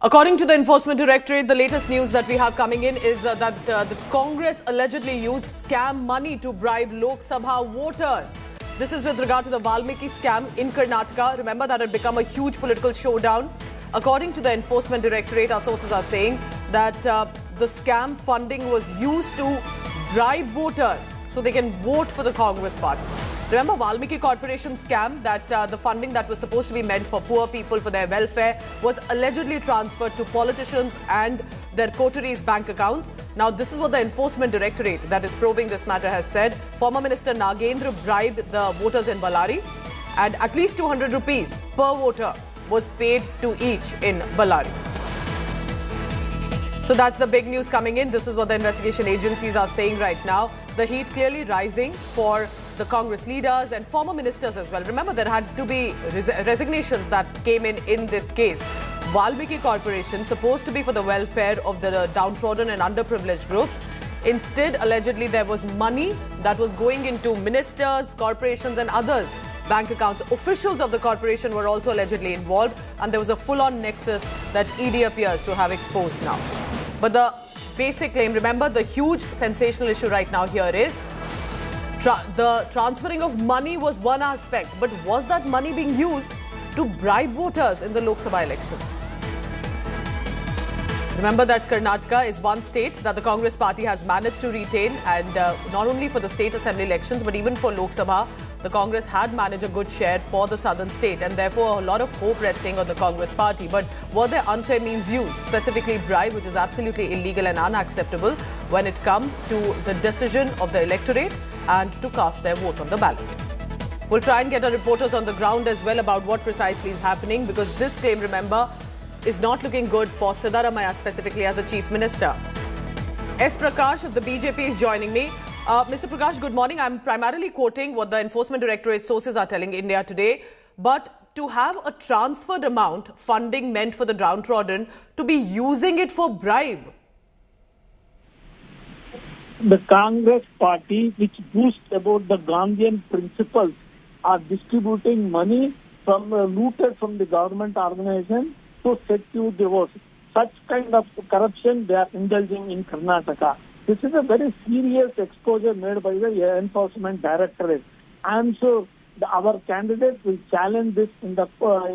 According to the Enforcement Directorate, the latest news that we have coming in is that the Congress allegedly used scam money to bribe Lok Sabha voters. This is with regard to the Valmiki scam in Karnataka. Remember that had become a huge political showdown. According to the Enforcement Directorate, our sources are saying that the scam funding was used to bribe voters so they can vote for the Congress party. Remember Valmiki Corporation scam, that the funding that was supposed to be meant for poor people, for their welfare, was allegedly transferred to politicians and their coteries' bank accounts. Now, this is what the Enforcement Directorate that is probing this matter has said. Former Minister Nagendra bribed the voters in Ballari, and at least 200 rupees per voter was paid to each in Ballari. So that's the big news coming in. This is what the investigation agencies are saying right now. The heat clearly rising for the Congress leaders and former ministers as well. Remember, there had to be resignations that came in this case. Valmiki Corporation, supposed to be for the welfare of the downtrodden and underprivileged groups. Instead, allegedly, there was money that was going into ministers, corporations and others' bank accounts. Officials of the corporation were also allegedly involved, and there was a full-on nexus that ED appears to have exposed now. But the basic claim, remember, the huge sensational issue right now here is the transferring of money was one aspect, but was that money being used to bribe voters in the Lok Sabha elections? Remember that Karnataka is one state that the Congress party has managed to retain, and not only for the state assembly elections, but even for Lok Sabha, the Congress had managed a good share for the southern state, and therefore a lot of hope resting on the Congress party. But were there unfair means used, specifically bribe, which is absolutely illegal and unacceptable when it comes to the decision of the electorate and to cast their vote on the ballot? We'll try and get our reporters on the ground as well about what precisely is happening, because this claim, remember, is not looking good for Siddaramaiah specifically as a chief minister. S. Prakash of the BJP is joining me. Mr. Prakash, good morning. I'm primarily quoting what the Enforcement Directorate sources are telling India Today. But to have a transferred amount, funding meant for the downtrodden, to be using it for bribe. The Congress party, which boasts about the Gandhian principles, are distributing money from looted from the government organization to secure the votes. Such kind of corruption they are indulging in Karnataka. This is a very serious exposure made by the Enforcement Directorate. I am sure our candidates will challenge this in the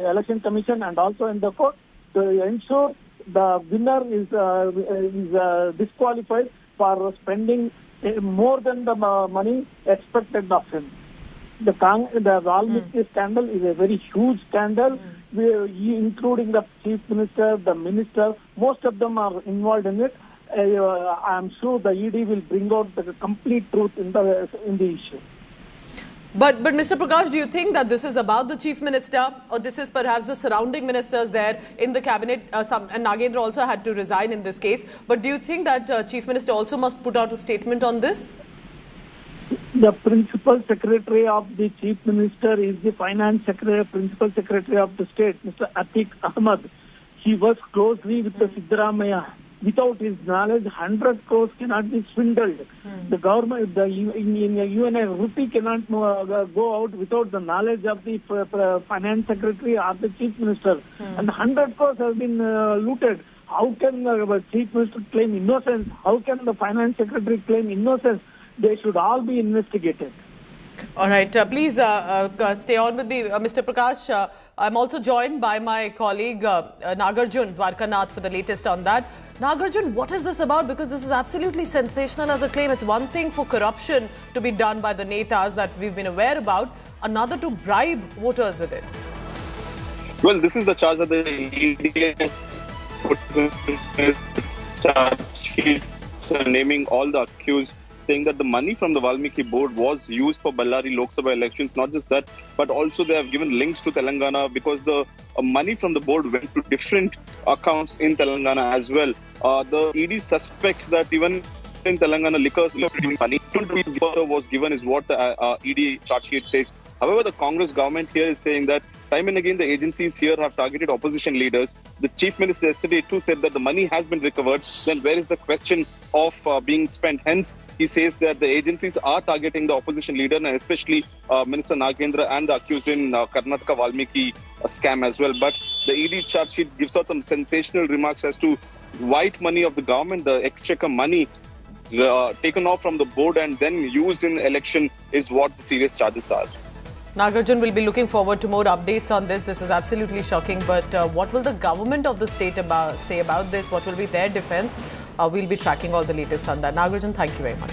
Election Commission and also in the court to ensure the winner is disqualified for spending more than the money expected of him. The Valmiki scandal is a very huge scandal, including the chief minister, the minister. Most of them are involved in it. I am sure the ED will bring out the complete truth in the issue. But Mr. Prakash, do you think that this is about the chief minister, or this is perhaps the surrounding ministers there in the cabinet? And Nagendra also had to resign in this case. But do you think that chief minister also must put out a statement on this? The principal secretary of the chief minister is the finance secretary, principal secretary of the state, Mr. Atiq Ahmed. He works closely with the Siddaramaiah. Without his knowledge, 100 crores cannot be swindled. The government, the UNA rupee cannot go out without the knowledge of the finance secretary or the chief minister. And 100 crores have been looted. How can the chief minister claim innocence? How can the finance secretary claim innocence? They should all be investigated. All right. Please stay on with me, Mr. Prakash. I'm also joined by my colleague Nagarjun Dwarkanath for the latest on that. Nagarjun, what is this about? Because this is absolutely sensational as a claim. It's one thing for corruption to be done by the netas that we've been aware about, another to bribe voters with it. Well, this is the charge that the ED naming all the accused, saying that the money from the Valmiki board was used for Ballari Lok Sabha elections. Not just that, but also they have given links to Telangana, because the money from the board went to different accounts in Telangana as well. The ED suspects that even in Telangana, liquor money was given is what the ED charge sheet says. However, the Congress government here is saying that time and again the agencies here have targeted opposition leaders. The chief minister yesterday too said that the money has been recovered. Then where is the question of being spent? Hence, he says that the agencies are targeting the opposition leader, and especially Minister Nagendra and the accused in Karnataka Valmiki scam as well. But The ED charge sheet gives out some sensational remarks as to white money of the government, the exchequer money taken off from the board and then used in election is what the serious charges are. Nagarjun will be looking forward to more updates on this. This is absolutely shocking. But what will the government of the state say about this? What will be their defense? We'll be tracking all the latest on that. Nagarjun, thank you very much.